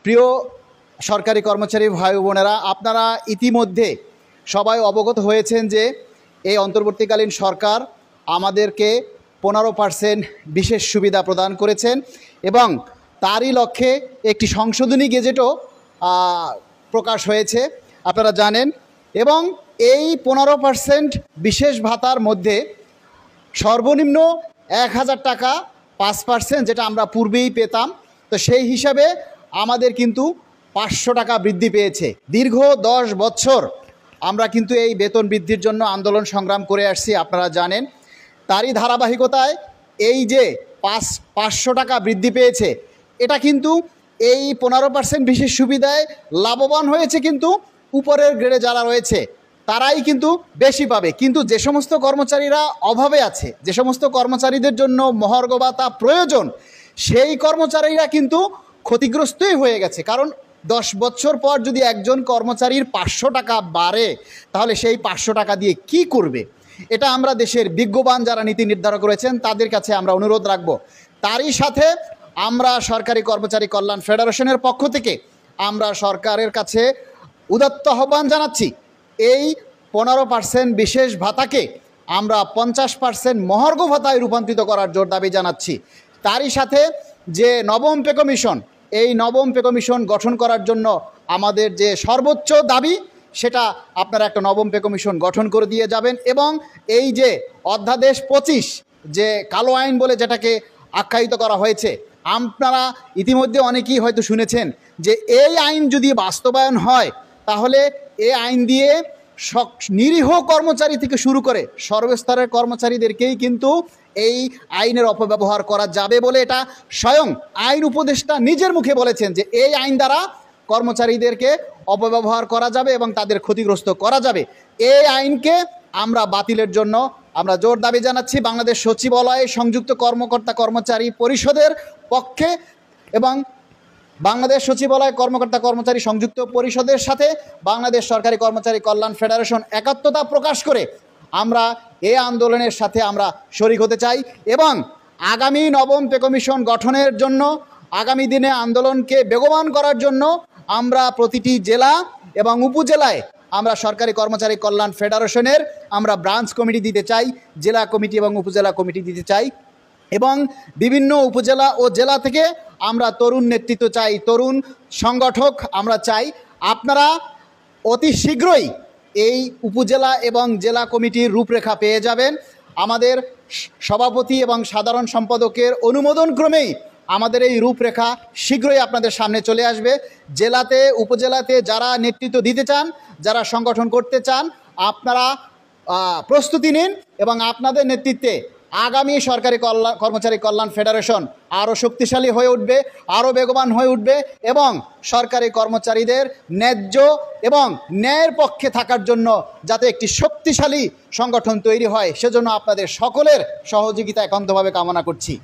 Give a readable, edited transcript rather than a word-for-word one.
প্রিয় সরকারি কর্মচারী ভাই বোনেরা, আপনারা ইতিমধ্যে সবাই অবগত হয়েছেন যে এই অন্তর্বর্তীকালীন সরকার আমাদেরকে 15% বিশেষ সুবিধা প্রদান করেছেন এবং তারই লক্ষ্যে একটি সংশোধনী গেজেটও প্রকাশ হয়েছে, আপনারা জানেন। এবং এই 15% বিশেষ ভাতার মধ্যে সর্বনিম্ন 1000 টাকা 5%, যেটা আমরা পূর্বেই পেতাম, তো সেই হিসাবে আমাদের কিন্তু 500 টাকা বৃদ্ধি পেয়েছে। দীর্ঘ 10 বছর আমরা কিন্তু এই বেতন বৃদ্ধির জন্য আন্দোলন সংগ্রাম করে আসছি, আপনারা জানেন। তারই ধারাবাহিকতায় এই যে 500 টাকা বৃদ্ধি পেয়েছে, এটা কিন্তু এই 15% বিশেষ সুবিধায় লাভবান হয়েছে কিন্তু উপরের গ্রেডে যারা রয়েছে তারাই কিন্তু বেশি পাবে। কিন্তু যে সমস্ত কর্মচারীরা অভাবে আছে, যে সমস্ত কর্মচারীদের জন্য মহার্ঘ ভাতা প্রয়োজন, সেই কর্মচারীরা কিন্তু ক্ষতিগ্রস্তই হয়ে গেছে। কারণ 10 বছর পর যদি একজন কর্মচারীর 500 টাকা বাড়ে, তাহলে সেই 500 টাকা দিয়ে কি করবে? এটা আমরা দেশের বিজ্ঞবান যারা নীতি নির্ধারক রয়েছেন তাদের কাছে আমরা অনুরোধ রাখব। তারই সাথে আমরা সরকারি কর্মচারী কল্যাণ ফেডারেশনের পক্ষ থেকে আমরা সরকারের কাছে উদাত্ত আহ্বান জানাচ্ছি, এই 15% বিশেষ ভাতাকে আমরা 50% মহার্ঘ ভাতায় রূপান্তরিত করার জোর দাবি জানাচ্ছি। তারই সাথে যে নবম পে কমিশন, এই নবম পে কমিশন গঠন করার জন্য আমাদের যে সর্বোচ্চ দাবি, সেটা আপনারা একটা নবম পে কমিশন গঠন করে দিয়ে যাবেন। এবং এই যে অধ্যাদেশ 25, যে কালো আইন বলে যেটাকে আখ্যায়িত করা হয়েছে, আপনারা ইতিমধ্যে অনেকেই হয়তো শুনেছেন যে এই আইন যদি বাস্তবায়ন হয়, তাহলে এই আইন দিয়ে নিরীহ কর্মচারী থেকে শুরু করে সর্বস্তরের কর্মচারীদেরকেই কিন্তু এই আইনের অপব্যবহার করা যাবে বলে এটা স্বয়ং আইন উপদেষ্টা নিজের মুখে বলেছেন যে এই আইন দ্বারা কর্মচারীদেরকে অপব্যবহার করা যাবে এবং তাদের ক্ষতিগ্রস্ত করা যাবে। এই আইনকে আমরা বাতিলের জন্য আমরা জোর দাবি জানাচ্ছি বাংলাদেশ সচিবালয়ে সংযুক্ত কর্মকর্তা কর্মচারী পরিষদের পক্ষে এবং বাংলাদেশ সচিবালয় কর্মকর্তা কর্মচারী সংযুক্ত পরিষদের সাথে বাংলাদেশ সরকারি কর্মচারী কল্যাণ ফেডারেশন একাত্মতা প্রকাশ করে আমরা এই আন্দোলনের সাথে আমরা শরিক হতে চাই। এবং আগামী নবম পে কমিশন গঠনের জন্য, আগামী দিনে আন্দোলনকে বেগবান করার জন্য আমরা প্রতিটি জেলা এবং উপজেলায় আমরা সরকারি কর্মচারী কল্যাণ ফেডারেশনের আমরা ব্রাঞ্চ কমিটি দিতে চাই, জেলা কমিটি এবং উপজেলা কমিটি দিতে চাই। এবং বিভিন্ন উপজেলা ও জেলা থেকে আমরা তরুণ নেতৃত্ব চাই, তরুণ সংগঠক আমরা চাই। আপনারা অতি শীঘ্রই এই উপজেলা এবং জেলা কমিটির রূপরেখা পেয়ে যাবেন। আমাদের সভাপতি এবং সাধারণ সম্পাদকের অনুমোদন ক্রমেই আমাদের এই রূপরেখা শীঘ্রই আপনাদের সামনে চলে আসবে। জেলাতে উপজেলাতে যারা নেতৃত্ব দিতে চান, যারা সংগঠন করতে চান, আপনারা প্রস্তুতি নিন এবং আপনাদের নেতৃত্বে আগামী সরকারি কর্মচারী কল্যাণ ফেডারেশন আরও শক্তিশালী হয়ে উঠবে, আরও বেগবান হয়ে উঠবে এবং সরকারি কর্মচারীদের ন্যায্য এবং ন্যায়ের পক্ষে থাকার জন্য যাতে একটি শক্তিশালী সংগঠন তৈরি হয়, সেজন্য আপনাদের সকলের সহযোগিতা একান্তভাবে কামনা করছি।